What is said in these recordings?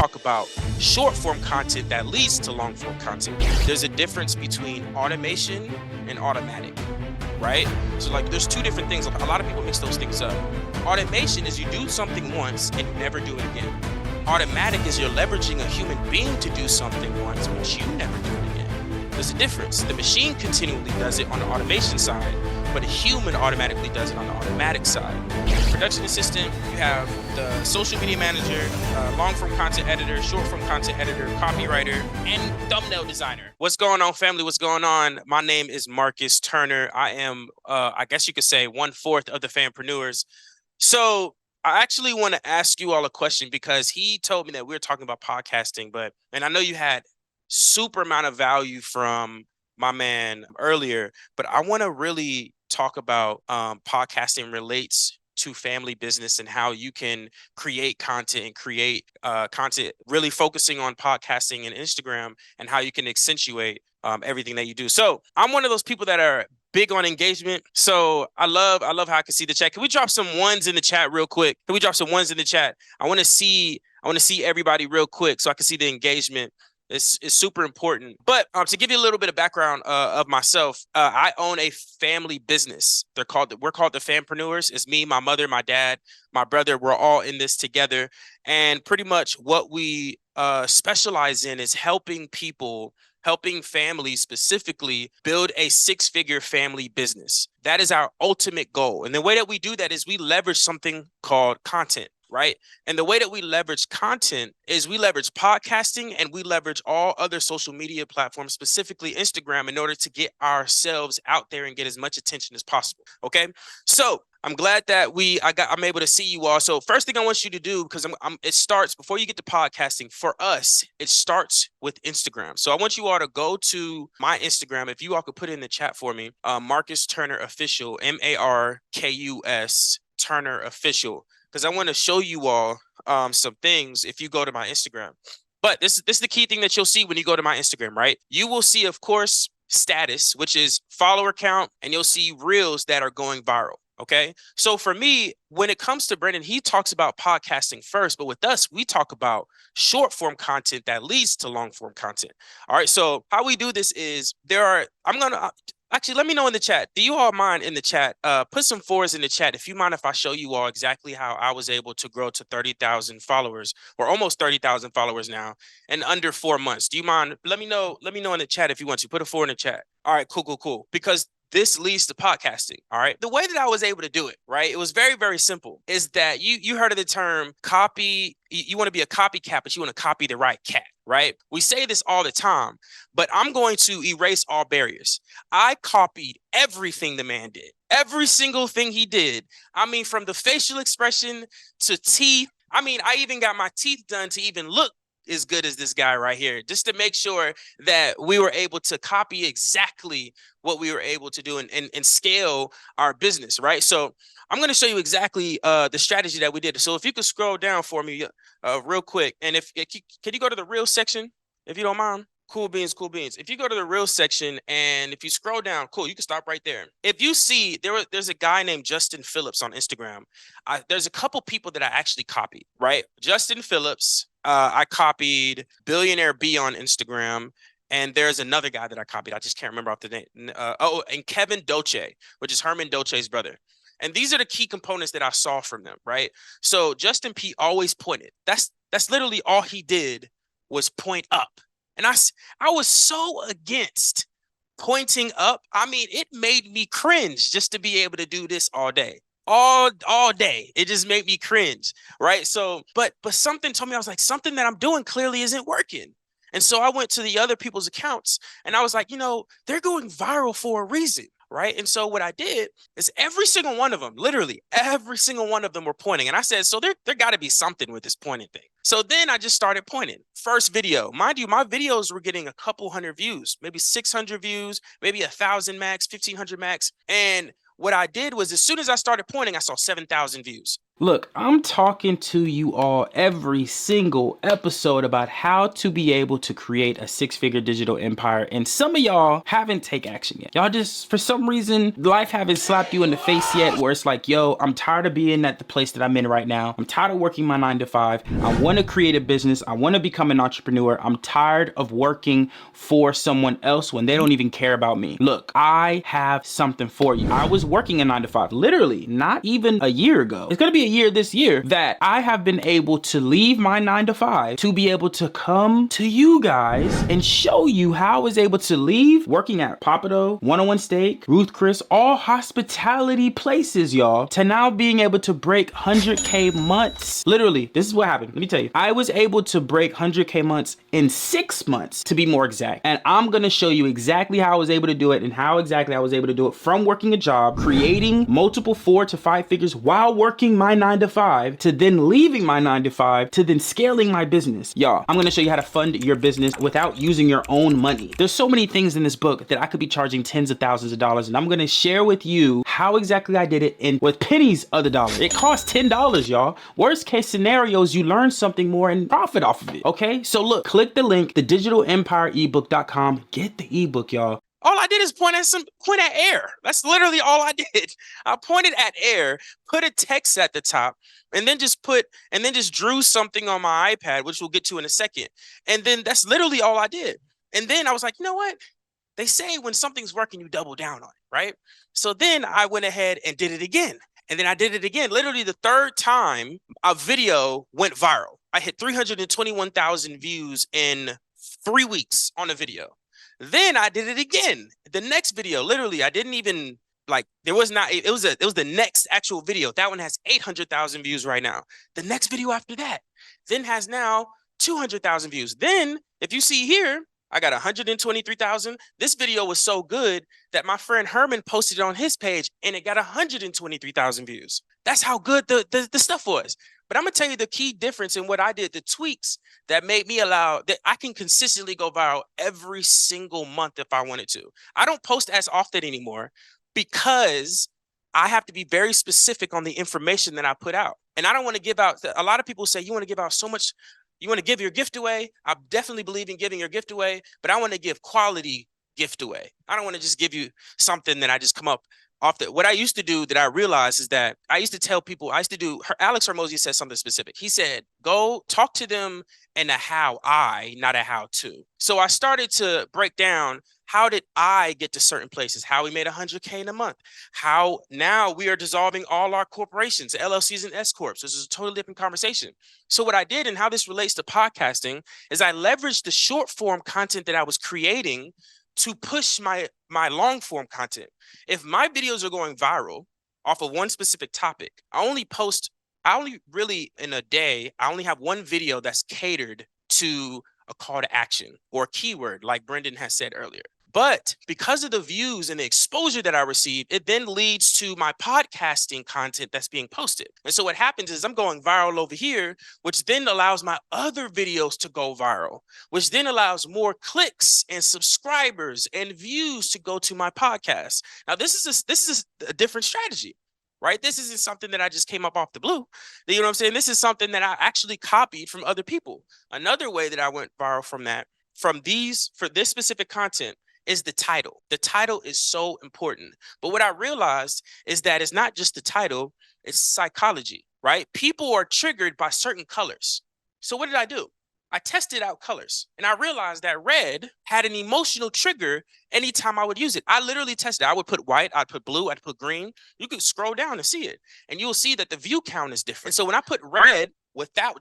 talk about short form content that leads to long form content. There's a difference between automation and automatic, right? So like there's two different things. A lot of people mix those things up. Automation is you do something once and you never do it again. Automatic is you're leveraging a human being to do something once, but you never do it again. There's a difference. The machine continually does it on the automation side, but a human automatically does it on the automatic side. Production assistant, you have the social media manager, long-form content editor, short-form content editor, copywriter, and thumbnail designer. What's going on, family? What's going on? My name is Markus Turner. I am, I guess you could say, 1/4 of the Fanpreneurs. So I actually want to ask you all a question because he told me that we were talking about podcasting, and I know you had super amount of value from my man earlier, but I want to really talk about podcasting relates to family business and how you can create content and create content really focusing on podcasting and Instagram and how you can accentuate everything that you do. So I'm one of those people that are big on engagement. So I love how I can see the chat. Can we drop some ones in the chat real quick? Can we drop some ones in the chat? I want to see everybody real quick so I can see the engagement. It's super important. But to give you a little bit of background of myself, I own a family business. We're called the Fanpreneurs. It's me, my mother, my dad, my brother. We're all in this together. And pretty much what we specialize in is helping families specifically build a 6-figure family business. That is our ultimate goal. And the way that we do that is we leverage something called content, right? And the way that we leverage content is we leverage podcasting and we leverage all other social media platforms, specifically Instagram, in order to get ourselves out there and get as much attention as possible. Okay. So I'm glad that I'm able to see you all. So first thing I want you to do, because it starts before you get to podcasting for us, it starts with Instagram. So I want you all to go to my Instagram. If you all could put it in the chat for me, Markus Turner Official, Markus Turner Official, because I want to show you all some things if you go to my Instagram. But this is the key thing that you'll see when you go to my Instagram, right? You will see, of course, status, which is follower count, and you'll see reels that are going viral. Okay. So for me, when it comes to Brendan, he talks about podcasting first, but with us, we talk about short form content that leads to long form content. All right. So how we do this is actually, let me know in the chat. Do you all mind in the chat? Put some 4s in the chat. If you mind if I show you all exactly how I was able to grow to 30,000 followers or almost 30,000 followers now in under 4 months. Do you mind? Let me know in the chat if you want to. Put a 4 in the chat. All right, cool. Because this leads to podcasting. All right. The way that I was able to do it, right? It was very, very simple. Is that you heard of the term copy? You want to be a copycat, but you want to copy the right cat, right? We say this all the time, but I'm going to erase all barriers. I copied everything the man did, every single thing he did. I mean, from the facial expression to teeth. I mean, I even got my teeth done to even look as good as this guy right here, just to make sure that we were able to copy exactly what we were able to do and scale our business, right? So I'm going to show you exactly the strategy that we did. So if you could scroll down for me real quick, and can you go to the reel section, if you don't mind? Cool beans. If you go to the reel section and if you scroll down, cool, you can stop right there. If you see, there's a guy named Justin Phillips on Instagram. There's a couple people that I actually copied, right? Justin Phillips. I copied Billionaire B on Instagram. And there's another guy that I copied. I just can't remember off the name. And Kevin Doce, which is Herman Doce's brother. And these are the key components that I saw from them, right? So Justin P always pointed. That's literally all he did was point up. And I was so against pointing up. I mean, it made me cringe just to be able to do this all day. All day. It just made me cringe, right? So, but something told me, I was like, something that I'm doing clearly isn't working. And so I went to the other people's accounts and I was like, they're going viral for a reason, right? And so what I did is every single one of them, literally every single one of them were pointing. And I said, so there got to be something with this pointing thing. So then I just started pointing. First video, mind you, my videos were getting a couple hundred views, maybe 600 views, maybe 1,000 max, 1,500 max. And what I did was as soon as I started pointing, I saw 7,000 views. Look, I'm talking to you all every single episode about how to be able to create a six-figure digital empire, and some of y'all haven't take action yet. Y'all just, for some reason, life haven't slapped you in the face yet where it's like, yo, I'm tired of being at the place that I'm in right now. I'm tired of working my 9 to 5. I want to create a business. I want to become an entrepreneur. I'm tired of working for someone else when they don't even care about me. Look, I have something for you. I was working a 9 to 5, literally, not even a year ago. It's gonna be a year this year that I have been able to leave my 9 to 5 to be able to come to you guys and show you how I was able to leave working at Papado, 101 Steak, Ruth Chris, all hospitality places, y'all, to now being able to break 100K months. Literally, this is what happened. Let me tell you. I was able to break 100K months in 6 months, to be more exact. And I'm gonna show you exactly how I was able to do it and how exactly I was able to do it from working a job, creating multiple 4 to 5 figures while working my 9 to 5, to then leaving my 9 to 5, to then scaling my business. Y'all, I'm gonna show you how to fund your business without using your own money. There's so many things in this book that I could be charging tens of thousands of dollars, and I'm gonna share with you how exactly I did it and with pennies of the dollar. It costs $10, y'all. Worst case scenarios, you learn something more and profit off of it. Okay, so look, click the link, thedigitalempire.ebook.com. Get the ebook, y'all. All I did is point at air. That's literally all I did. I pointed at air, put a text at the top, and then just drew something on my iPad, which we'll get to in a second. And then that's literally all I did. And then I was like, you know what? They say when something's working, you double down on it, right? So then I went ahead and did it again. And then I did it again. Literally the third time a video went viral. I hit 321,000 views in 3 weeks on a video. Then I did it again. The next video, literally, I didn't even like, it was the next actual video. That one has 800,000 views right now. The next video after that then has now 200,000 views. Then if you see here, I got 123,000. This video was so good that my friend Herman posted it on his page and it got 123,000 views. That's how good the stuff was. But I'm gonna tell you the key difference in what I did, the tweaks that made me allow that I can consistently go viral every single month if I wanted to. I don't post as often anymore because I have to be very specific on the information that I put out. And I don't want to give out, a lot of people say you want to give out so much, you want to give your gift away. I definitely believe in giving your gift away, but I want to give quality gift away. I don't want to just give you something that I just come up off the. What I used to do that I realized is that I used to tell people, Alex Hormozy said something specific. He said, go talk to them in a how I, not a how to. So I started to break down, how did I get to certain places? How we made 100K in a month? How now we are dissolving all our corporations, LLCs and S Corps. This is a totally different conversation. So what I did and how this relates to podcasting is I leveraged the short form content that I was creating to push my long form content. If my videos are going viral off of one specific topic, I only really in a day, I only have one video that's catered to a call to action or a keyword, like Brendan has said earlier. But because of the views and the exposure that I received, it then leads to my podcasting content that's being posted. And so what happens is I'm going viral over here, which then allows my other videos to go viral, which then allows more clicks and subscribers and views to go to my podcast. Now, this is a different strategy, right? This isn't something that I just came up off the blue. You know what I'm saying? This is something that I actually copied from other people. Another way that I went viral for this specific content, is the title. The title is so important. But what I realized is that it's not just the title, it's psychology, right? People are triggered by certain colors. So what did I do? I tested out colors and I realized that red had an emotional trigger anytime I would use it. I literally tested. I would put white, I'd put blue, I'd put green. You could scroll down and see it and you'll see that the view count is different. So when I put red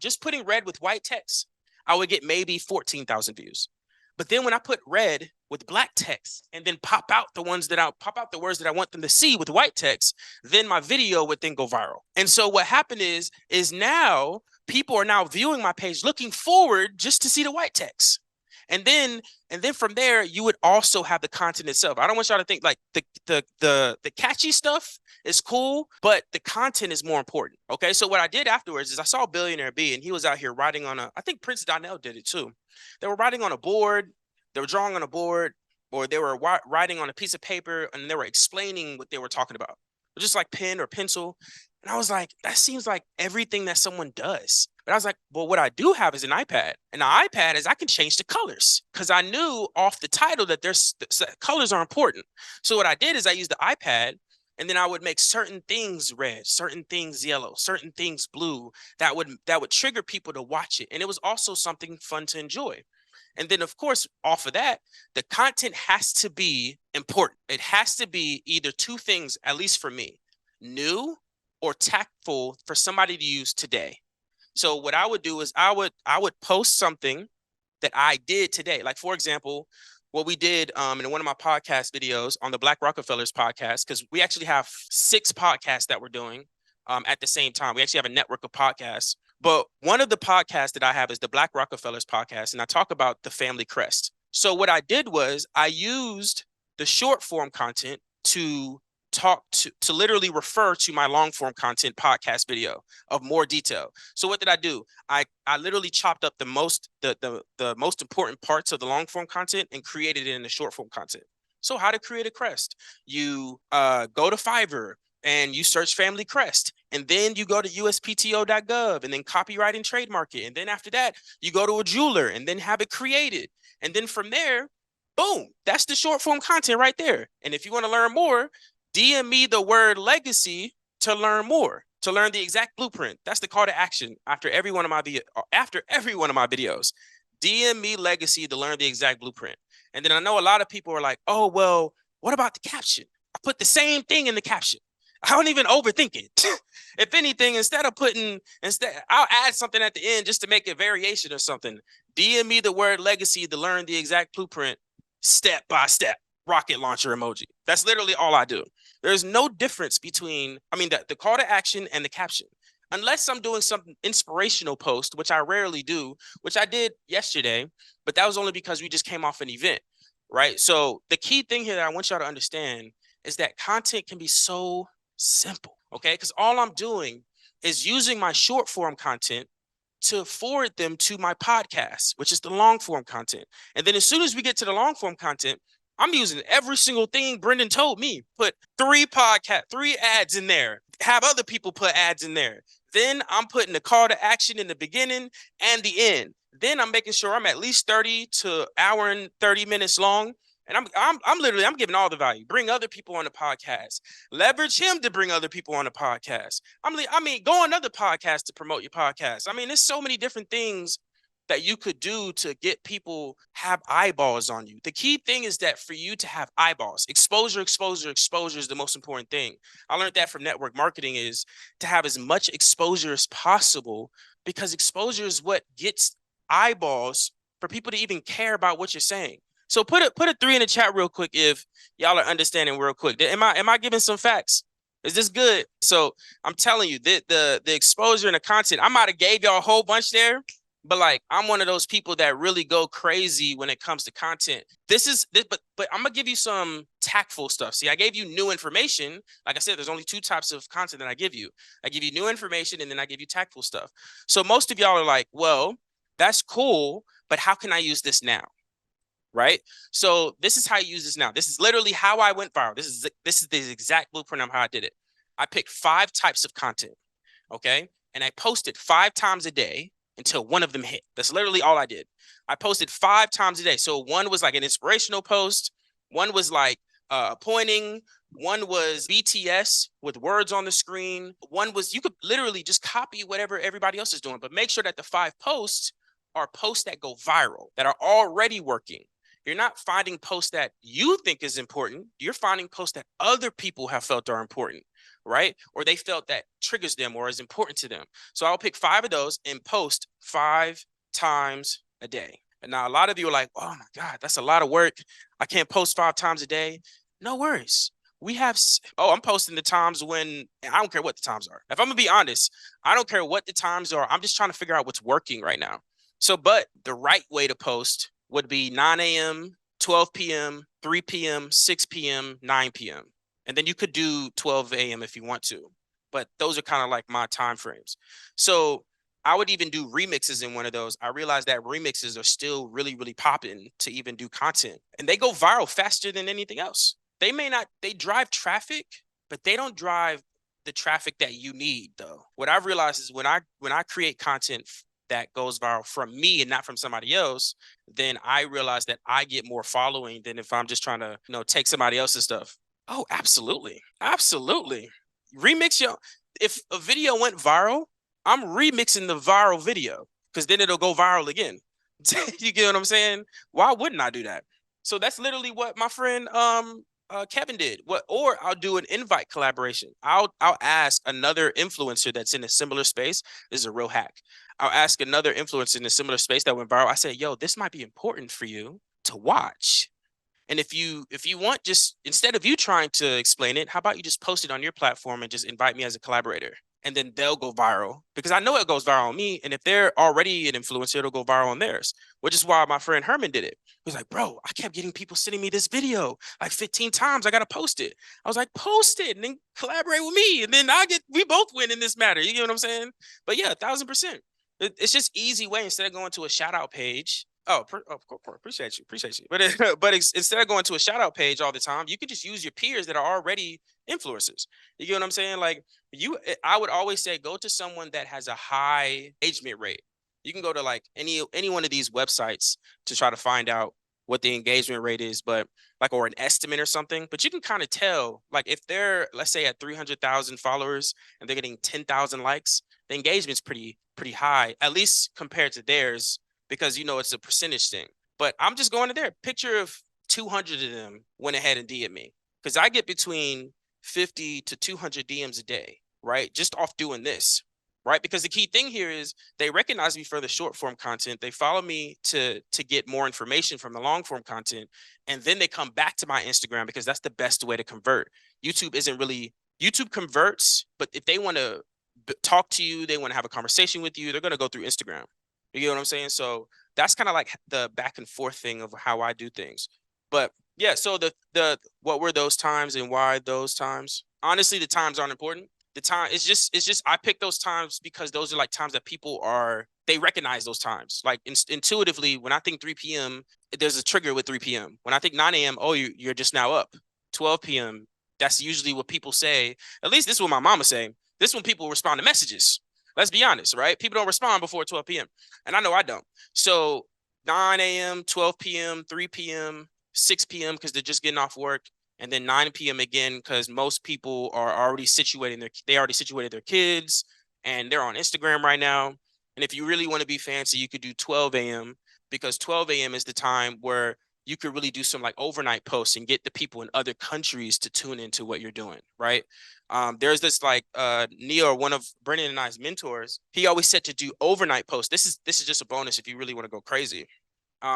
just putting red with white text, I would get maybe 14,000 views. But then when I put red with black text and then pop out the words that I want them to see with white text, then my video would then go viral. And so what happened is now people are now viewing my page looking forward just to see the white text. And then from there, you would also have the content itself. I don't want y'all to think like the catchy stuff is cool, but the content is more important. Okay. So what I did afterwards is I saw Billionaire B and he was out here writing on I think Prince Donnell did it too. They were writing on a board, they were drawing on a board, or they were writing on a piece of paper and they were explaining what they were talking about. Just like pen or pencil. And I was like, that seems like everything that someone does. But I was like, well, what I do have is an iPad. And the iPad is I can change the colors because I knew off the title that there's colors are important. So what I did is I used the iPad and then I would make certain things red, certain things yellow, certain things blue that would trigger people to watch it. And it was also something fun to enjoy. And then, of course, off of that, the content has to be important. It has to be either two things, at least for me, new or tactful for somebody to use today. So what I would do is I would post something that I did today. Like, for example, what we did in one of my podcast videos on the Black Rockefellers podcast, because we actually have 6 podcasts that we're doing at the same time. We actually have a network of podcasts. But one of the podcasts that I have is the Black Rockefellers podcast, and I talk about the family crest. So what I did was I used the short form content to literally refer to my long form content podcast video of more detail. So what did I do? I literally chopped up the most important parts of the long form content and created it in the short form content. So how to create a crest? You go to Fiverr and you search family crest, and then you go to uspto.gov and then copyright and trademark it. And then after that, you go to a jeweler and then have it created. And then from there, boom, that's the short form content right there. And if you want to learn more, DM me the word legacy to learn more, to learn the exact blueprint. That's the call to action after every one of my videos. DM me legacy to learn the exact blueprint. And then I know a lot of people are like, oh, well, what about the caption? I put the same thing in the caption. I don't even overthink it. If anything, I'll add something at the end just to make a variation or something. DM me the word legacy to learn the exact blueprint step by step. Rocket launcher emoji. That's literally all I do. There's no difference between, the call to action and the caption. Unless I'm doing some inspirational post, which I rarely do, which I did yesterday, but that was only because we just came off an event, right? So the key thing here that I want y'all to understand is that content can be so simple, okay? Because all I'm doing is using my short form content to forward them to my podcast, which is the long form content. And then as soon as we get to the long form content, I'm using every single thing Brendan told me. Put 3 ads in there. Have other people put ads in there. Then I'm putting the call to action in the beginning and the end. Then I'm making sure I'm at least 30 to hour and 30 minutes long. And I'm giving all the value. Bring other people on the podcast. Leverage him to bring other people on the podcast. Go on other podcasts to promote your podcast. There's so many different things that you could do to get people have eyeballs on you. The key thing is that for you to have eyeballs, exposure is the most important thing. I learned that from network marketing is to have as much exposure as possible, because exposure is what gets eyeballs for people to even care about what you're saying. So put a 3 in the chat real quick if y'all are understanding real quick. Am I giving some facts? Is this good? So I'm telling you, the exposure and the content, I might have gave y'all a whole bunch there, but I'm one of those people that really go crazy when it comes to content. But I'm gonna give you some tactful stuff. See, I gave you new information. Like I said, there's only 2 types of content that I give you. I give you new information and then I give you tactful stuff. So most of y'all are like, well, that's cool, but how can I use this now? Right? So this is how you use this now. This is literally how I went viral. This is the exact blueprint of how I did it. I picked 5 types of content, okay? And I posted 5 times a day until one of them hit. That's literally all I did. I posted 5 times a day. So one was like an inspirational post. One was like pointing. One was BTS with words on the screen. One was, you could literally just copy whatever everybody else is doing, but make sure that the 5 posts are posts that go viral, that are already working. You're not finding posts that you think is important. You're finding posts that other people have felt are important, right? Or they felt that triggers them or is important to them. So I'll pick 5 of those and post 5 times a day. And now a lot of you are like, oh my God, that's a lot of work. I can't post 5 times a day. No worries. I'm posting the times when, I don't care what the times are. If I'm gonna be honest, I don't care what the times are. I'm just trying to figure out what's working right now. So, but the right way to post would be 9 a.m., 12 p.m., 3 p.m., 6 p.m., 9 p.m. And then you could do 12 a.m. if you want to, but those are kind of like my time frames. So I would even do remixes in one of those. I realized that remixes are still really, really popping to even do content, and they go viral faster than anything else. They drive traffic, but they don't drive the traffic that you need though. What I've realized is when I create content that goes viral from me and not from somebody else, then I realize that I get more following than if I'm just trying to, take somebody else's stuff. Oh, absolutely. Absolutely. Remix your, if a video went viral, I'm remixing the viral video because then it'll go viral again. You get what I'm saying? Why wouldn't I do that? So that's literally what my friend Kevin did. Or I'll do an invite collaboration. I'll ask another influencer that's in a similar space. This is a real hack. I'll ask another influencer in a similar space that went viral. I say, yo, this might be important for you to watch. And if you want, just instead of you trying to explain it, how about you just post it on your platform and just invite me as a collaborator? And then they'll go viral because I know it goes viral on me. And if they're already an influencer, it'll go viral on theirs, which is why my friend Herman did it. He was like, bro, I kept getting people sending me this video like 15 times. I got to post it. I was like, post it and then collaborate with me. And then we both win in this matter. You know what I'm saying? But yeah, 1,000%. It's just easy way instead of going to a shout out page. Oh, of course, appreciate you. But instead of going to a shout out page all the time, you could just use your peers that are already influencers. You get what I'm saying? Like I would always say, go to someone that has a high engagement rate. You can go to like any one of these websites to try to find out what the engagement rate is, but like, or an estimate or something. But you can kind of tell, like if they're, let's say at 300,000 followers and they're getting 10,000 likes, the engagement's pretty high, at least compared to theirs, because it's a percentage thing. But I'm just going to there. Picture of 200 of them went ahead and DM me, because I get between 50 to 200 DMs a day, right? Just off doing this, right? Because the key thing here is they recognize me for the short form content. They follow me to get more information from the long form content. And then they come back to my Instagram because that's the best way to convert. YouTube converts, but if they want to talk to you, they want to have a conversation with you, they're going to go through Instagram. You get what I'm saying? So that's kind of like the back and forth thing of how I do things. But yeah, so the what were those times and why those times? Honestly, the times aren't important. The time it's just I pick those times because those are like times that they recognize those times. Like intuitively, when I think 3 p.m., there's a trigger with 3 p.m. When I think 9 a.m., oh, you're just now up. 12 p.m., that's usually what people say. At least this is what my mama saying. This is when people respond to messages. Let's be honest, right? People don't respond before 12 p.m. And I know I don't. So 9 a.m., 12 p.m., 3 p.m., 6 p.m. because they're just getting off work. And then 9 p.m. again because most people are already situated their kids and they're on Instagram right now. And if you really want to be fancy, you could do 12 a.m. because 12 a.m. is the time where you could really do some like overnight posts and get the people in other countries to tune into what you're doing, right? There's this like Neo, one of Brennan and I's mentors. He always said to do overnight posts. This is just a bonus if you really want to go crazy.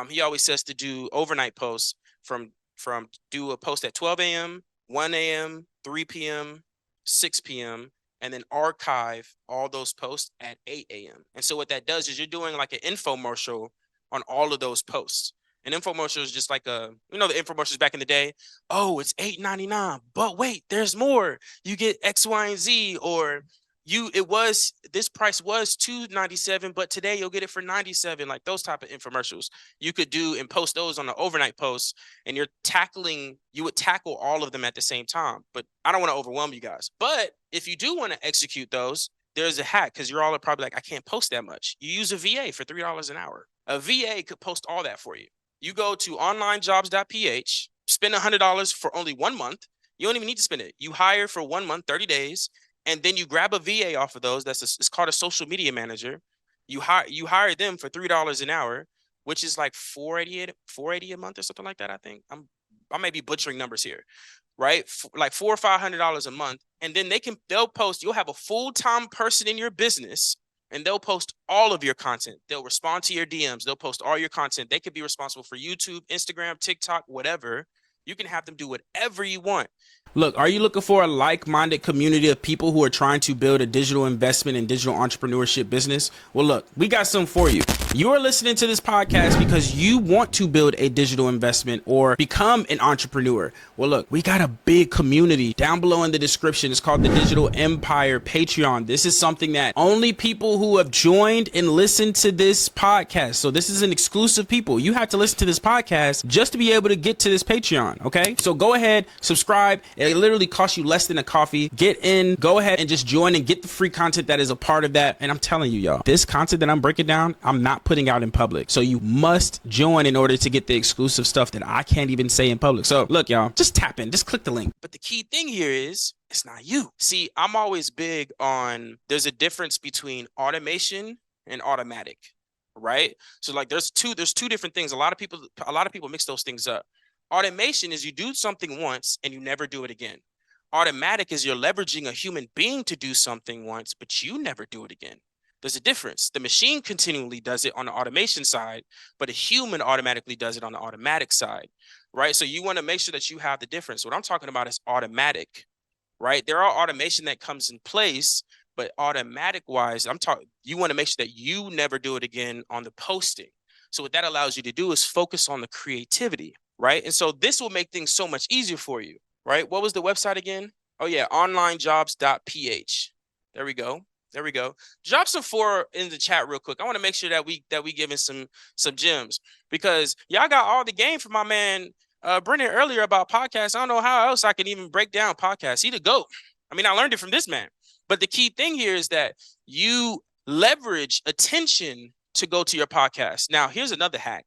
He always says to do overnight posts from do a post at 12 a.m., 1 a.m., 3 p.m., 6 p.m., and then archive all those posts at 8 a.m. And so what that does is you're doing like an infomercial on all of those posts. An infomercial is just like the infomercials back in the day. Oh, it's $8.99, but wait, there's more. You get X, Y, and Z, or this price was $2.97, but today you'll get it for $97. Like those type of infomercials you could do and post those on the overnight posts, and you would tackle all of them at the same time. But I don't want to overwhelm you guys. But if you do want to execute those, there's a hack, because you're all probably like, I can't post that much. You use a VA for $3 an hour. A VA could post all that for you. You go to onlinejobs.ph, spend $100 for only 1 month. You don't even need to spend it. You hire for 1 month, 30 days, and then you grab a VA off of those. It's called a social media manager. You hire them for $3 an hour, which is like $480 a month or something like that. I think I may be butchering numbers here, right? Like $400 or $500 a month, and then they'll post. You'll have a full-time person in your business, and they'll post all of your content. They'll respond to your DMs. They'll post all your content. They could be responsible for YouTube, Instagram, TikTok, whatever. You can have them do whatever you want. Look, are you looking for a like-minded community of people who are trying to build a digital investment and digital entrepreneurship business? Well, look, we got some for you. You are listening to this podcast because you want to build a digital investment or become an entrepreneur. Well, look, we got a big community down below in the description. It's called the Digital Empire Patreon. This is something that only people who have joined and listened to this podcast. So this is an exclusive people. You have to listen to this podcast just to be able to get to this Patreon. Okay, so go ahead, subscribe. It It literally costs you less than a coffee. Get in, go ahead and just join and get the free content that is a part of that. And I'm telling you, y'all, this content that I'm breaking down, I'm not putting out in public. So you must join in order to get the exclusive stuff that I can't even say in public. So look, y'all, just tap in, just click the link. But the key thing here is it's not you. See, I'm always big on there's a difference between automation and automatic, right? So like there's two different things. A lot of people mix those things up. Automation is you do something once and you never do it again. Automatic is you're leveraging a human being to do something once, but you never do it again. There's a difference. The machine continually does it on the automation side, but a human automatically does it on the automatic side, right? So you want to make sure that you have the difference. What I'm talking about is automatic, right? There are automation that comes in place, but automatic wise, you want to make sure that you never do it again on the posting. So what that allows you to do is focus on the creativity, right? And so this will make things so much easier for you, right? What was the website again? Oh yeah, onlinejobs.ph. There we go. There we go. Drop some 4 in the chat real quick. I want to make sure that we giving some gems, because y'all got all the game from my man Brennan earlier about podcasts. I don't know how else I can even break down podcasts. He the GOAT. I mean, I learned it from this man. But the key thing here is that you leverage attention to go to your podcast. Now, here's another hack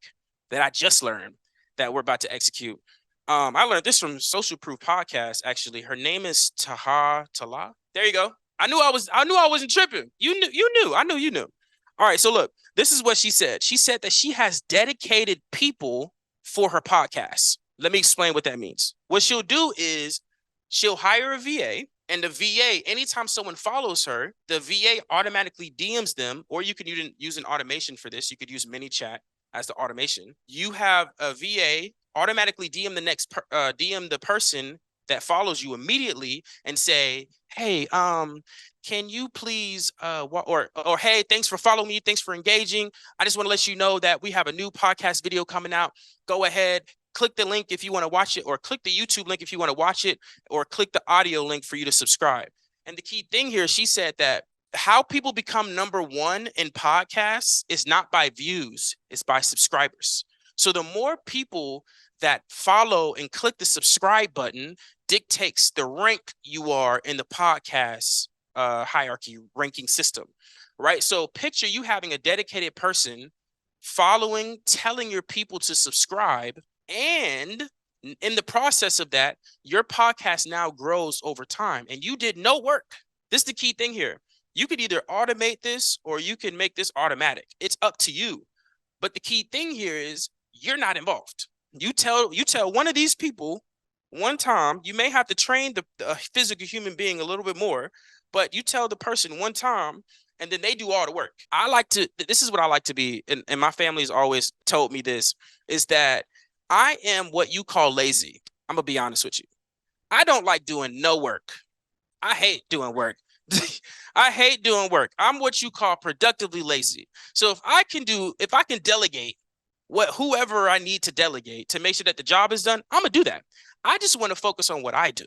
that I just learned that we're about to execute. I learned this from Social Proof Podcast, actually. Her name is Tala. There you go. I knew I wasn't tripping. You knew. I knew you knew. All right, so look, this is what she said. She said that she has dedicated people for her podcast. Let me explain what that means. What she'll do is she'll hire a VA, and the VA, anytime someone follows her, the VA automatically DMs them, or you can use an automation for this. You could use ManyChat as the automation. You have a VA automatically DM the person that follows you immediately and say, hey, can you please, or hey, thanks for following me. Thanks for engaging. I just want to let you know that we have a new podcast video coming out. Go ahead, click the link if you want to watch it, or click the YouTube link if you want to watch it, or click the audio link for you to subscribe. And the key thing here, she said that how people become #1 in podcasts is not by views, it's by subscribers. So the more people that follow and click the subscribe button dictates the rank you are in the podcast hierarchy ranking system, right? So picture you having a dedicated person following, telling your people to subscribe, and in the process of that, your podcast now grows over time and you did no work. This is the key thing here. You could either automate this or you can make this automatic. It's up to you. But the key thing here is you're not involved. You tell one of these people one time. You may have to train the physical human being a little bit more, but you tell the person one time and then they do all the work. This is what I like to be, and my family's always told me this, is that I am what you call lazy. I'm going to be honest with you. I don't like doing no work. I hate doing work. I hate doing work. I'm what you call productively lazy. So if I can delegate whoever I need to delegate to make sure that the job is done, I'm gonna do that. I just want to focus on what I do.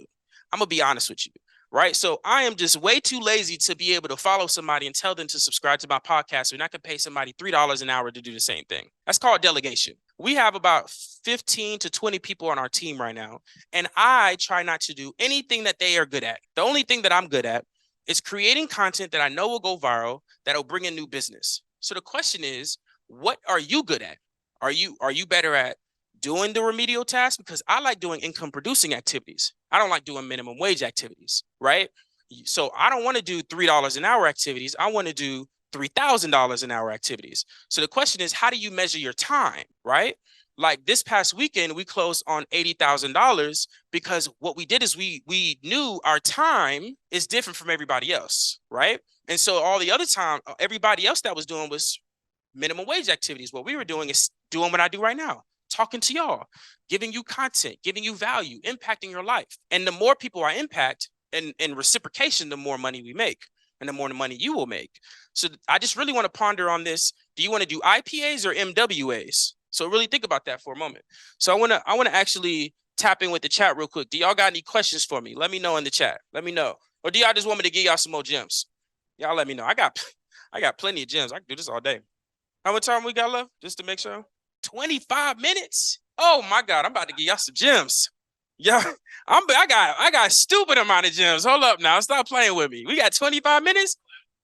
I'm gonna be honest with you, right? So I am just way too lazy to be able to follow somebody and tell them to subscribe to my podcast when I can pay somebody $3 an hour to do the same thing. That's called delegation. We have about 15 to 20 people on our team right now, and I try not to do anything that they are good at. The only thing that I'm good at is creating content that I know will go viral, that'll bring in new business. So the question is, what are you good at? Are you better at doing the remedial tasks? Because I like doing income producing activities. I don't like doing minimum wage activities, right? So I don't want to do $3 an hour activities. I want to do $3,000 an hour activities. So the question is, how do you measure your time, right? Like this past weekend, we closed on $80,000 because what we did is we knew our time is different from everybody else, right? And so all the other time, everybody else that was doing was minimum wage activities. What we were doing is doing what I do right now, talking to y'all, giving you content, giving you value, impacting your life. And the more people I impact and reciprocation, the more money we make and the more money you will make. So I just really want to ponder on this. Do you want to do IPAs or MWAs? So really think about that for a moment. So I want to actually tap in with the chat real quick. Do y'all got any questions for me? Let me know in the chat. Let me know. Or do y'all just want me to give y'all some more gems? Y'all let me know. I got plenty of gems. I can do this all day. How much time we got left? Just to make sure. 25 minutes. Oh my God, I'm about to give y'all some gems. Yeah, I got stupid amount of gems. Hold up now. Stop playing with me. We got 25 minutes.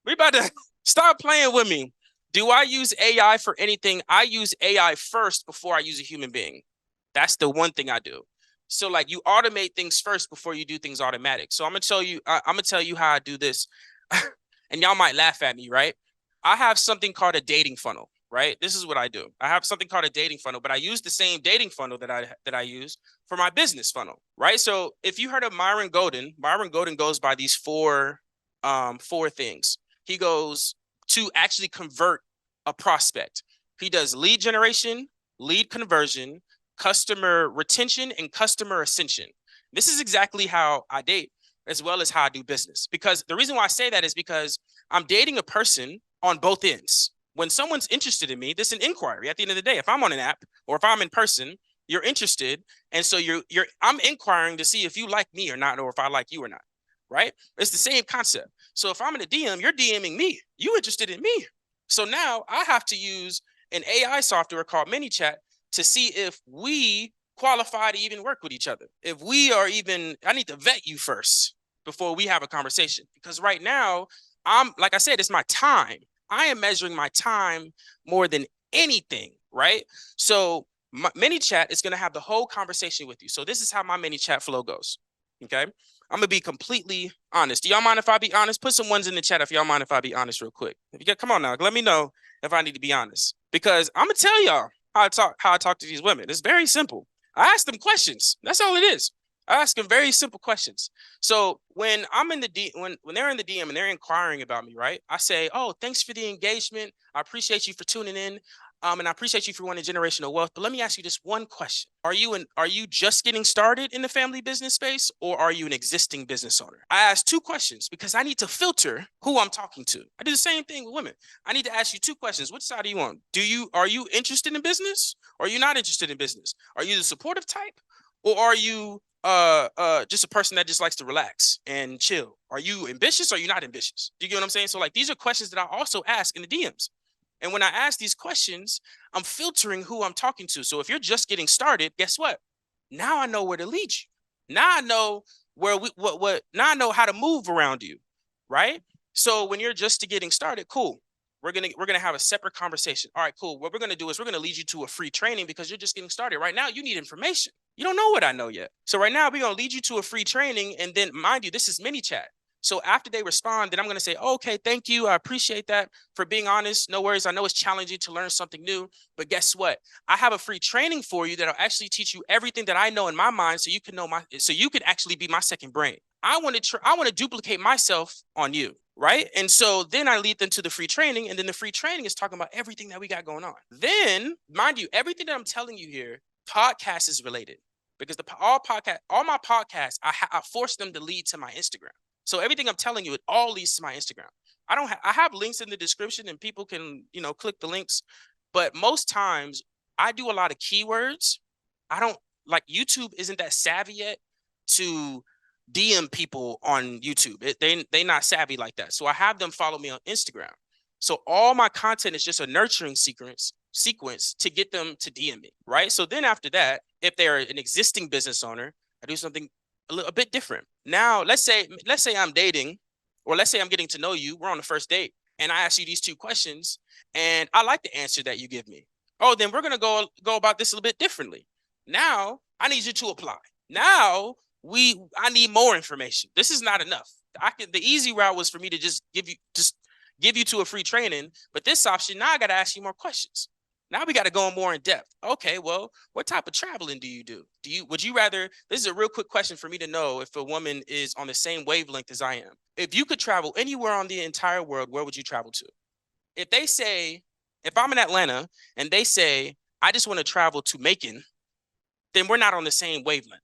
We about to stop playing with me. Do I use AI for anything? I use AI first before I use a human being. That's the one thing I do. So like you automate things first before you do things automatic. So I'm gonna tell you how I do this. And y'all might laugh at me, right? I have something called a dating funnel, right? This is what I do. I have something called a dating funnel, but I use the same dating funnel that I use for my business funnel, right? So if you heard of Myron Golden goes by these four things. He goes to actually convert a prospect. He does lead generation, lead conversion, customer retention, and customer ascension. This is exactly how I date as well as how I do business. Because the reason why I say that is because I'm dating a person on both ends. When someone's interested in me, this is an inquiry. At the end of the day, if I'm on an app or if I'm in person, you're interested, and so I'm inquiring to see if you like me or not, or if I like you or not. Right? It's the same concept. So if I'm in a DM, you're DMing me. You interested in me. So now I have to use an AI software called ManyChat to see if we qualify to even work with each other. If we are even, I need to vet you first before we have a conversation. Because right now, like I said, it's my time. I am measuring my time more than anything, right? So my ManyChat is going to have the whole conversation with you. So this is how my ManyChat flow goes. Okay. I'm gonna be completely honest. Do y'all mind if I be honest? Put some ones in the chat if y'all mind if I be honest real quick. If you get, come on now, let me know if I need to be honest. Because I'm gonna tell y'all how I talk to these women. It's very simple. I ask them questions. That's all it is. I ask them very simple questions. So when I'm in the when they're in the DM and they're inquiring about me, right? I say, "Oh, thanks for the engagement. I appreciate you for tuning in. And I appreciate you for wanting generational wealth. But let me ask you just one question. Are you just getting started in the family business space, or are you an existing business owner? I ask two questions because I need to filter who I'm talking to. I do the same thing with women. I need to ask you two questions. Which side are you on? Are you interested in business, or are you not interested in business? Are you the supportive type, or are you just a person that just likes to relax and chill? Are you ambitious or are you not ambitious? Do you get what I'm saying? So like these are questions that I also ask in the DMs. And when I ask these questions, I'm filtering who I'm talking to. So if you're just getting started, guess what? Now I know where to lead you. Now I know where we what now I know how to move around you, right? So when you're just getting started, cool. We're gonna have a separate conversation. All right, cool. What we're gonna do is we're gonna lead you to a free training because you're just getting started. Right now, you need information. You don't know what I know yet. So right now, we're gonna lead you to a free training, and then mind you, this is ManyChat. So after they respond, then I'm going to say, oh, okay, thank you. I appreciate that for being honest. No worries. I know it's challenging to learn something new, but guess what? I have a free training for you that'll actually teach you everything that I know in my mind so you can so you can actually be my second brain. I want to duplicate myself on you. Right. And so then I lead them to the free training. And then the free training is talking about everything that we got going on. Then, mind you, everything that I'm telling you here, podcast is related because all my podcasts, I force them to lead to my Instagram. So everything I'm telling you, it all leads to my Instagram. I have links in the description and people can, click the links. But most times I do a lot of keywords. I don't like YouTube isn't that savvy yet to DM people on YouTube. They not savvy like that. So I have them follow me on Instagram. So all my content is just a nurturing sequence to get them to DM me, right? So then after that, if they're an existing business owner, I do something a bit different. Now, let's say I'm dating, or let's say I'm getting to know you. We're on the first date, and I ask you these two questions, and I like the answer that you give me. Oh, then we're gonna go about this a little bit differently. Now, I need you to apply. Now, I need more information. This is not enough. The easy route was for me to just give you to a free training, but this option, now I got to ask you more questions. Now we got to go more in depth. Okay, well, what type of traveling do you do? Would you rather, this is a real quick question for me to know if a woman is on the same wavelength as I am. If you could travel anywhere on the entire world, where would you travel to? If I'm in Atlanta and they say, I just want to travel to Macon, then we're not on the same wavelength.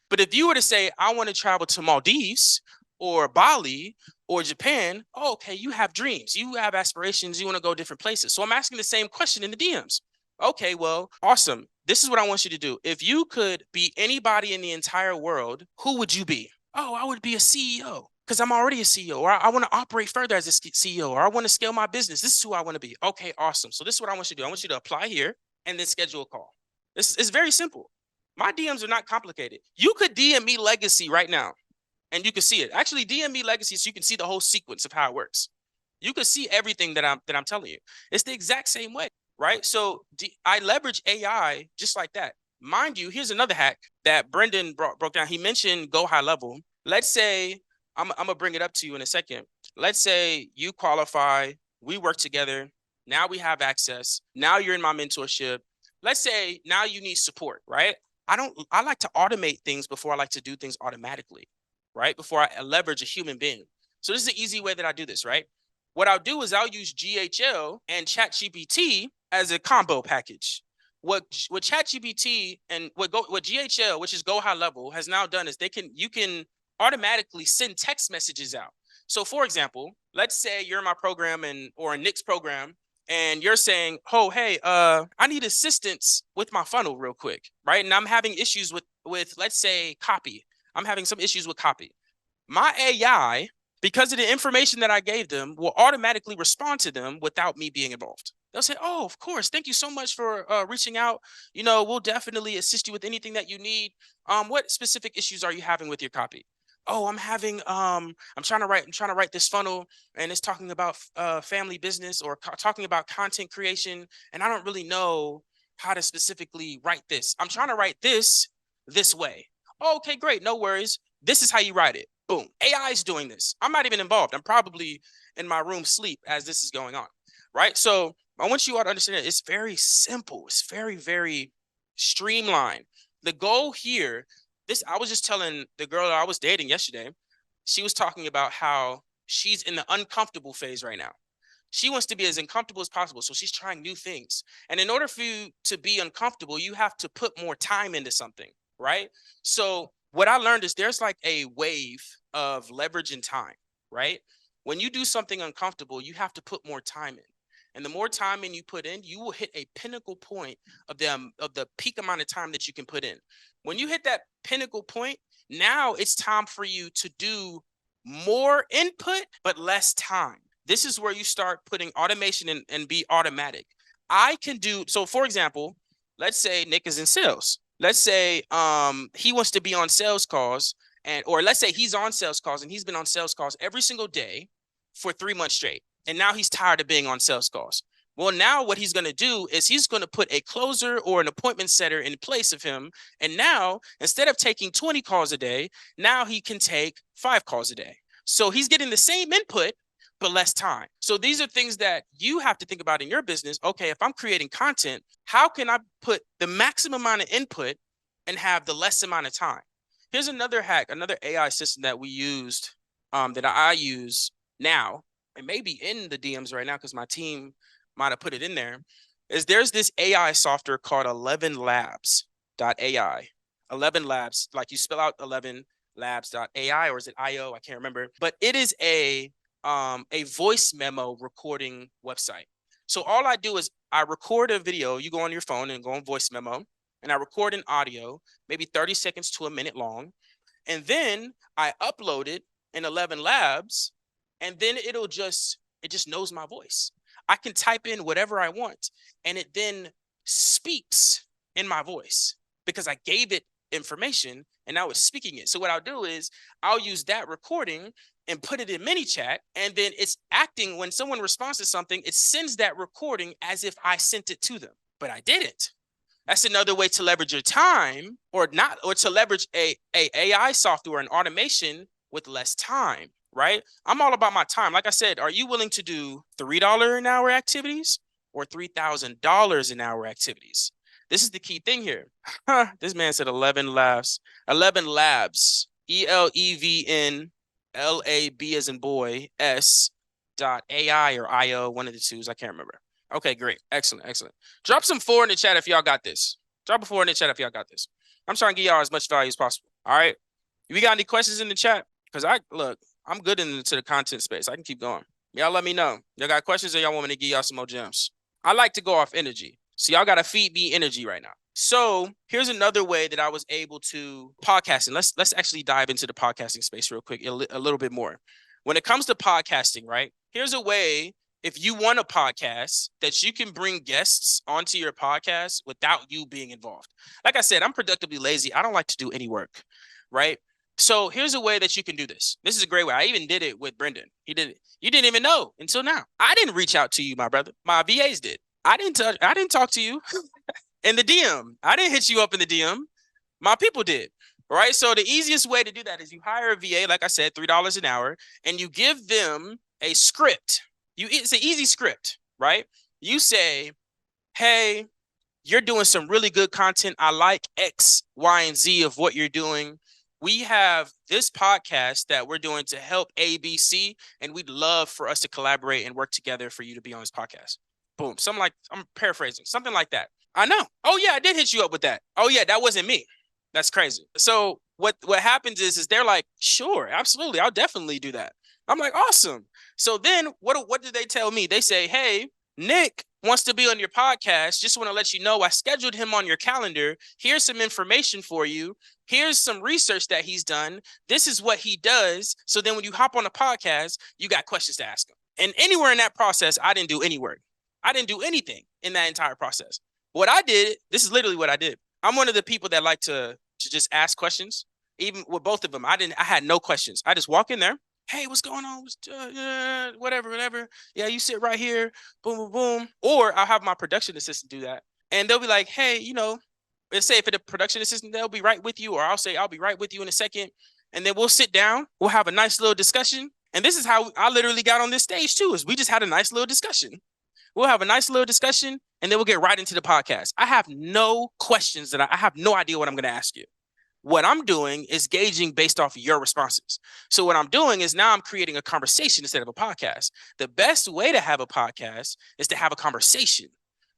But if you were to say, I want to travel to Maldives or Bali or Japan, oh, okay, you have dreams, you have aspirations, you want to go different places. So I'm asking the same question in the DMs. Okay, well, awesome. This is what I want you to do. If you could be anybody in the entire world, who would you be? Oh, I would be a CEO because I'm already a CEO, or I want to operate further as a CEO, or I want to scale my business. This is who I want to be. Okay, awesome. So this is what I want you to do. I want you to apply here and then schedule a call. It's very simple. My DMs are not complicated. You could DM me legacy right now and you can see it. Actually, DM me legacy so you can see the whole sequence of how it works. You can see everything that I'm telling you. It's the exact same way, right? So I leverage AI just like that. Mind you, here's another hack that Brendan broke down. He mentioned go high level. Let's say I'm gonna bring it up to you in a second. Let's say you qualify, we work together. Now we have access. Now you're in my mentorship. Let's say now you need support, right? I like to automate things before I like to do things automatically, right? Before I leverage a human being. So this is an easy way that I do this, right? What I'll do is I'll use GHL and ChatGPT as a combo package. What ChatGPT and what GHL, which is Go High Level, has now done is you can automatically send text messages out. So for example, let's say you're in my program or in Nick's program, and you're saying, oh, hey, I need assistance with my funnel real quick, right? And I'm having issues with let's say copy. I'm having some issues with copy. My AI, because of the information that I gave them, will automatically respond to them without me being involved. They'll say, oh, of course, thank you so much for reaching out. We'll definitely assist you with anything that you need. What specific issues are you having with your copy? Oh, I'm trying to write this funnel, and it's talking about family business or talking about content creation, and I don't really know how to specifically write this. I'm trying to write this way. Oh, okay, great, no worries. This is how you write it. Boom. AI is doing this. I'm not even involved. I'm probably in my room sleep as this is going on, right? So I want you all to understand that it's very simple. It's very, very streamlined. The goal here, I was just telling the girl that I was dating yesterday, she was talking about how she's in the uncomfortable phase right now. She wants to be as uncomfortable as possible. So she's trying new things. And in order for you to be uncomfortable, you have to put more time into something, right? So what I learned is there's like a wave of leverage and time, right? When you do something uncomfortable, you have to put more time in. And the more time you put in, you will hit a pinnacle point of the peak amount of time that you can put in. When you hit that pinnacle point, now it's time for you to do more input, but less time. This is where you start putting automation in and be automatic. So for example, let's say Nick is in sales. Let's say he wants to be on sales calls, or let's say he's on sales calls and he's been on sales calls every single day for 3 months straight. And now he's tired of being on sales calls. Well, now what he's going to do is he's going to put a closer or an appointment setter in place of him. And now instead of taking 20 calls a day, now he can take 5 calls a day. So he's getting the same input, but less time. So these are things that you have to think about in your business. Okay, if I'm creating content, how can I put the maximum amount of input and have the less amount of time? Here's another hack, another AI system that we used, that I use now, and maybe in the DMs right now because my team might have put it in there, is there's this AI software called 11labs.ai. 11 Labs, like you spell out 11 labs.ai, or is it IO? I can't remember. But it is a voice memo recording website. So all I do is I record a video. You go on your phone and go on voice memo, and I record an audio, maybe 30 seconds to a minute long. And then I upload it in 11 Labs, and then it just knows my voice. I can type in whatever I want, and it then speaks in my voice because I gave it information and now it's speaking it. So what I'll do is I'll use that recording and put it in ManyChat, and then it's acting when someone responds to something, it sends that recording as if I sent it to them, but I didn't. That's another way to leverage your time, or to leverage a AI software and automation with less time, right? I'm all about my time. Like I said, are you willing to do $3 an hour activities or $3,000 an hour activities? This is the key thing here. This man said 11 Labs. 11 Labs. ELEVNLAB as in boy, S.AI or IO, one of the twos. I can't remember. Okay, great. Excellent. Drop some 4 in the chat if y'all got this. Drop a 4 in the chat if y'all got this. I'm trying to give y'all as much value as possible. All right. If you got any questions in the chat, because I'm good into the content space. I can keep going. Y'all let me know. Y'all got questions or y'all want me to give y'all some more gems? I like to go off energy. So y'all got to feed me energy right now. So here's another way that I was able to podcasting. Let's actually dive into the podcasting space real quick, a little bit more. When it comes to podcasting, right? Here's a way if you want a podcast that you can bring guests onto your podcast without you being involved. Like I said, I'm productively lazy. I don't like to do any work, right? So here's a way that you can do this. This is a great way. I even did it with Brendan. He did it. You didn't even know until now. I didn't reach out to you, my brother. My VAs did. I didn't talk to you in the DM. I didn't hit you up in the DM. My people did. Right. So the easiest way to do that is you hire a VA, like I said, $3 an hour, and you give them a script. It's an easy script, right? You say, hey, you're doing some really good content. I like X, Y, and Z of what you're doing. We have this podcast that we're doing to help ABC, and we'd love for us to collaborate and work together for you to be on this podcast. Boom. I'm paraphrasing, something like that. I know. Oh, yeah, I did hit you up with that. Oh, yeah, that wasn't me. That's crazy. So what happens is they're like, sure, absolutely. I'll definitely do that. I'm like, awesome. So then what did they tell me? They say, hey, Nick wants to be on your podcast. Just want to let you know I scheduled him on your calendar. Here's some information for you. Here's some research that he's done. This is what he does. So then when you hop on the podcast, you got questions to ask him. And anywhere in that process, I didn't do any work. I didn't do anything in that entire process. What I did, this is literally what I did. I'm one of the people that like to just ask questions. Even with both of them, I had no questions. I just walk in there. Hey, what's going on? Whatever. Yeah, you sit right here. Boom, boom, boom. Or I'll have my production assistant do that. And they'll be like, hey, let's say if it's a production assistant, they'll be right with you. Or I'll say, I'll be right with you in a second. And then we'll sit down. We'll have a nice little discussion. And this is how I literally got on this stage too, is we just had a nice little discussion. We'll have a nice little discussion, and then we'll get right into the podcast. I have no questions I have no idea what I'm going to ask you. What I'm doing is gauging based off of your responses. So what I'm doing is now I'm creating a conversation instead of a podcast. The best way to have a podcast is to have a conversation.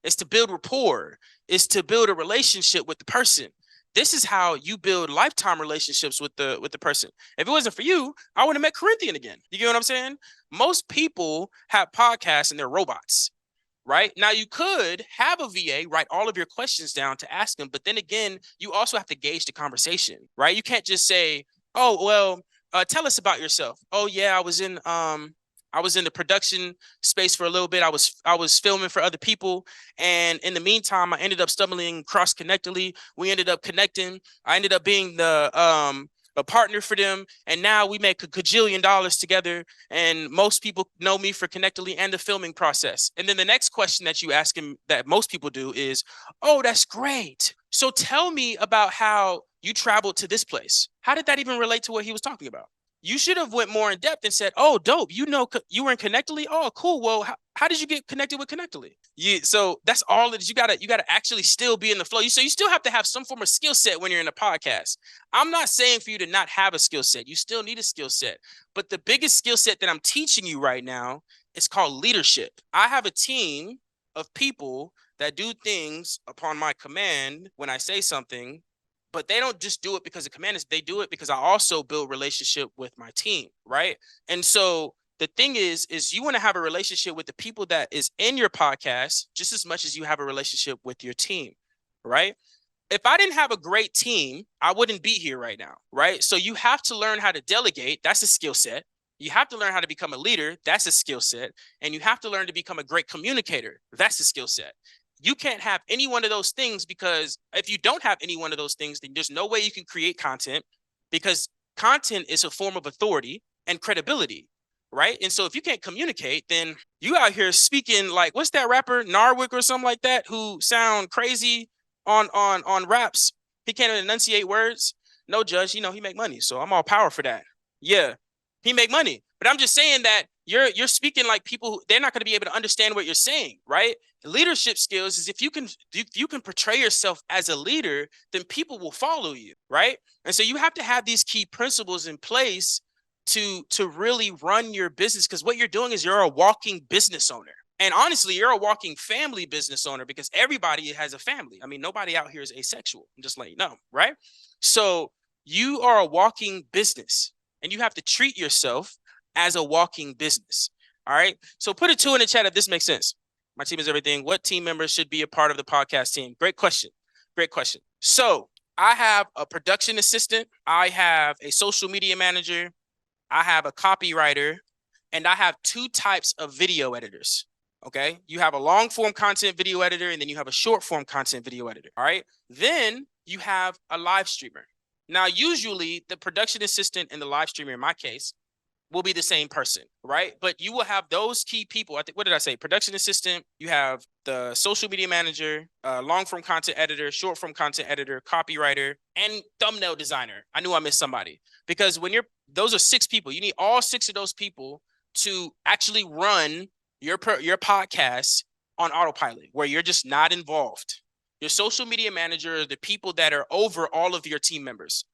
It's to build rapport. It's to build a relationship with the person. This is how you build lifetime relationships with the person. If it wasn't for you, I would have met Corinthian again. You get what I'm saying? Most people have podcasts and they're robots. Right? Now, you could have a VA write all of your questions down to ask them, but then again, you also have to gauge the conversation, right? You can't just say, oh, well, tell us about yourself. Oh, yeah, I was in the production space for a little bit. I was filming for other people. And in the meantime, I ended up stumbling across Connectly. We ended up connecting. I ended up being a partner for them, and now we make a gajillion dollars together, and most people know me for Connectly and the filming process. And then the next question that you ask him that most people do is, oh, that's great. So tell me about how you traveled to this place. How did that even relate to what he was talking about? You should have went more in depth and said, oh, dope. You were in Connectly? Oh, cool. Well, how did you get connected with Connectly? So that's all it is. You gotta actually still be in the flow. So you still have to have some form of skill set when you're in a podcast. I'm not saying for you to not have a skill set. You still need a skill set. But the biggest skill set that I'm teaching you right now is called leadership. I have a team of people that do things upon my command when I say something, but they don't just do it because of command. They do it because I also build relationship with my team, right? And so the thing is you want to have a relationship with the people that is in your podcast just as much as you have a relationship with your team, right? If I didn't have a great team, I wouldn't be here right now, right? So you have to learn how to delegate. That's a skill set. You have to learn how to become a leader. That's a skill set. And you have to learn to become a great communicator. That's a skill set. You can't have any one of those things, because if you don't have any one of those things, then there's no way you can create content, because content is a form of authority and credibility, right? And so if you can't communicate, then you out here speaking like, what's that rapper, Narwick or something like that, who sound crazy on raps. He can't enunciate words. No, Judge, he make money, so I'm all power for that. Yeah, he make money. But I'm just saying that you're speaking like people who, they're not going to be able to understand what you're saying, right? Leadership skills is if you can portray yourself as a leader, then people will follow you, right? And so you have to have these key principles in place to really run your business, because what you're doing is you're a walking business owner. And honestly, you're a walking family business owner, because everybody has a family. I mean, nobody out here is asexual. I'm just letting you know, right? So you are a walking business, and you have to treat yourself as a walking business. All right. So put a 2 in the chat if this makes sense. My team is everything. What team members should be a part of the podcast team? Great question. Great question. So I have a production assistant. I have a social media manager. I have a copywriter. And I have two types of video editors. Okay. You have a long form content video editor, and then you have a short form content video editor. All right. Then you have a live streamer. Now, usually the production assistant and the live streamer, in my case, will be the same person, right? But you will have those key people. I think, what did I say? Production assistant, you have the social media manager, long form content editor, short form content editor, copywriter, and thumbnail designer. I knew I missed somebody, because when those are 6 people. You need all 6 of those people to actually run your podcast on autopilot, where you're just not involved. Your social media manager are the people that are over all of your team members.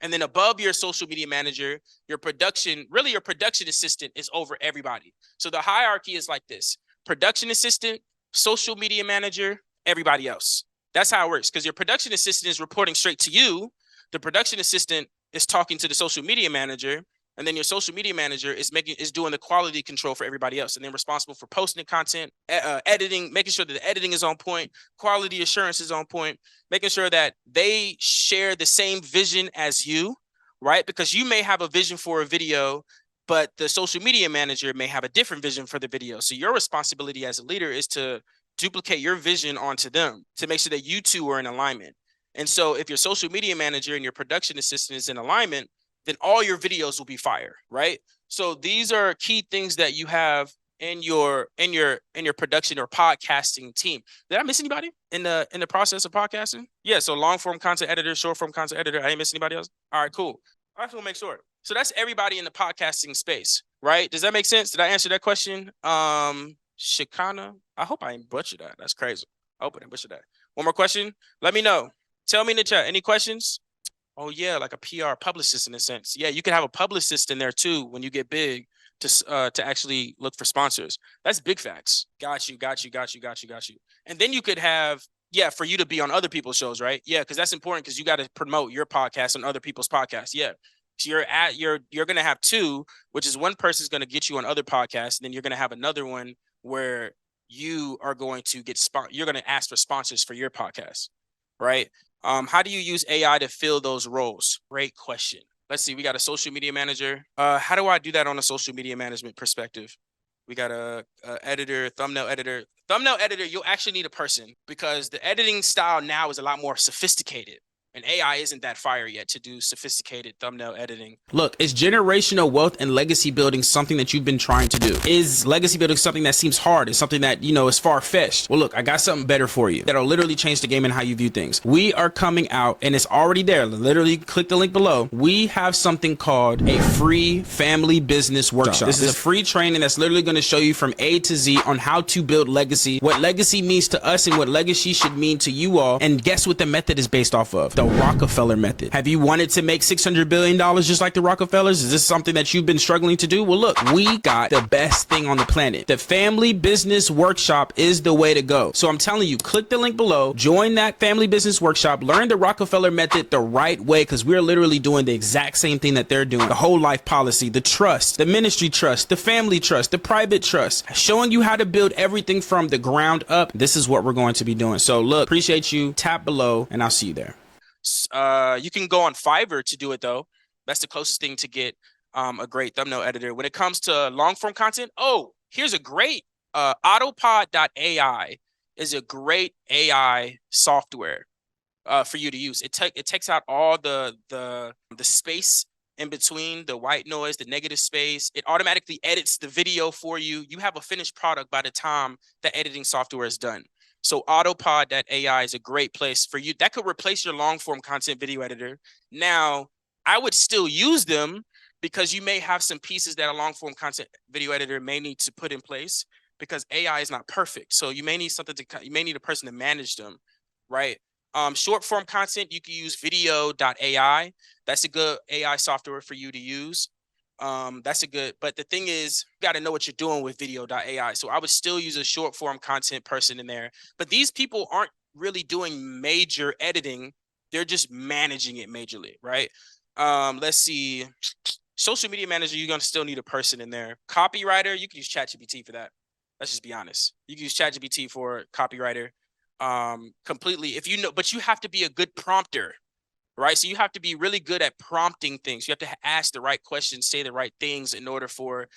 And then above your social media manager, your production assistant is over everybody. So the hierarchy is like this: production assistant, social media manager, everybody else. That's how it works, because your production assistant is reporting straight to you. The production assistant is talking to the social media manager, and then your social media manager is doing the quality control for everybody else, and then responsible for posting content, editing, making sure that the editing is on point, quality assurance is on point, making sure that they share the same vision as you, right? Because you may have a vision for a video, but the social media manager may have a different vision for the video. So your responsibility as a leader is to duplicate your vision onto them, to make sure that you two are in alignment. And so if your social media manager and your production assistant is in alignment, then all your videos will be fire, right? So these are key things that you have in your production or podcasting team. Did I miss anybody in the process of podcasting? Yeah, so long form content editor, short form content editor. I didn't miss anybody else? All right, cool. I just want to make sure. So that's everybody in the podcasting space, right? Does that make sense? Did I answer that question? Shikana, I hope I ain't butchered that. That's crazy. I hope I didn't butcher that. One more question. Let me know. Tell me in the chat. Any questions? Oh yeah, like a PR publicist in a sense. Yeah, you can have a publicist in there too when you get big to actually look for sponsors. That's big facts. Got you. And then you could have, yeah, for you to be on other people's shows, right? Yeah, because that's important, because you got to promote your podcast on other people's podcasts. Yeah. So you're gonna have 2, which is one person's gonna get you on other podcasts, and then you're gonna have another one where you are going to you're gonna ask for sponsors for your podcast, right? How do you use AI to fill those roles? Great question. Let's see. We got a social media manager. How do I do that on a social media management perspective? We got a editor, thumbnail editor. Thumbnail editor, you'll actually need a person, because the editing style now is a lot more sophisticated. And AI isn't that fire yet to do sophisticated thumbnail editing. Look, is generational wealth and legacy building something that you've been trying to do? Is legacy building something that seems hard? Is something that, is far-fetched? Well, look, I got something better for you that'll literally change the game and how you view things. We are coming out, and it's already there. Literally click the link below. We have something called a free family business workshop. This is a free training that's literally going to show you from A to Z on how to build legacy, what legacy means to us, and what legacy should mean to you all. And guess what the method is based off of? The Rockefeller method. Have you wanted to make $600 billion just like the Rockefellers? Is this something that you've been struggling to do? Well, look, we got the best thing on the planet. The family business workshop is the way to go. So I'm telling you, click the link below, join that family business workshop, learn the Rockefeller method the right way, because we're literally doing the exact same thing that they're doing. The whole life policy, the trust, the ministry trust, the family trust, the private trust, showing you how to build everything from the ground up. This is what we're going to be doing. So look, appreciate you. Tap below and I'll see you there. You can go on Fiverr to do it though. That's the closest thing to get a great thumbnail editor. When it comes to long form content, here's a great autopod.ai is a great AI software for you to use. It takes out all the space in between, the white noise, the negative space. It automatically edits the video for you. You have a finished product by the time the editing software is done. So autopod.ai is a great place for you. That could replace your long form content video editor. Now, I would still use them, because you may have some pieces that a long form content video editor may need to put in place, because AI is not perfect. So you may need you may need a person to manage them, right? Short form content, you can use video.ai. That's a good AI software for you to use. But the thing is, you got to know what you're doing with video.ai. So I would still use a short form content person in there, but these people aren't really doing major editing. They're just managing it majorly, right? Let's see. Social media manager, you're going to still need a person in there. Copywriter, you can use ChatGPT for that. Let's just be honest. You can use ChatGPT for copywriter completely, but you have to be a good prompter. Right. So you have to be really good at prompting things. You have to ask the right questions, say the right things in order for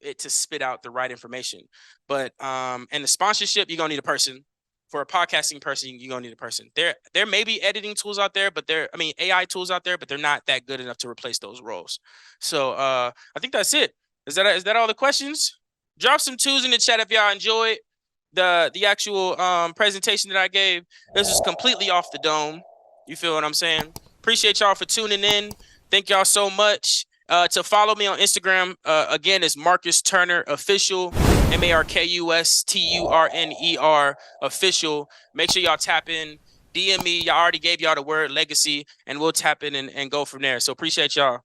it to spit out the right information. But and the sponsorship, you're gonna need a person. For a podcasting person, you're gonna need a person. There may be editing tools out there, but AI tools out there, but they're not that good enough to replace those roles. So I think that's it. Is that all the questions? Drop some twos in the chat if y'all enjoyed the actual presentation that I gave. This is completely off the dome. You feel what I'm saying? Appreciate y'all for tuning in. Thank y'all so much. To follow me on Instagram, again, is Markus Turner Official, MarkusTurner Official. Make sure y'all tap in, DM me. Y'all already gave y'all the word legacy, and we'll tap in and go from there. So appreciate y'all.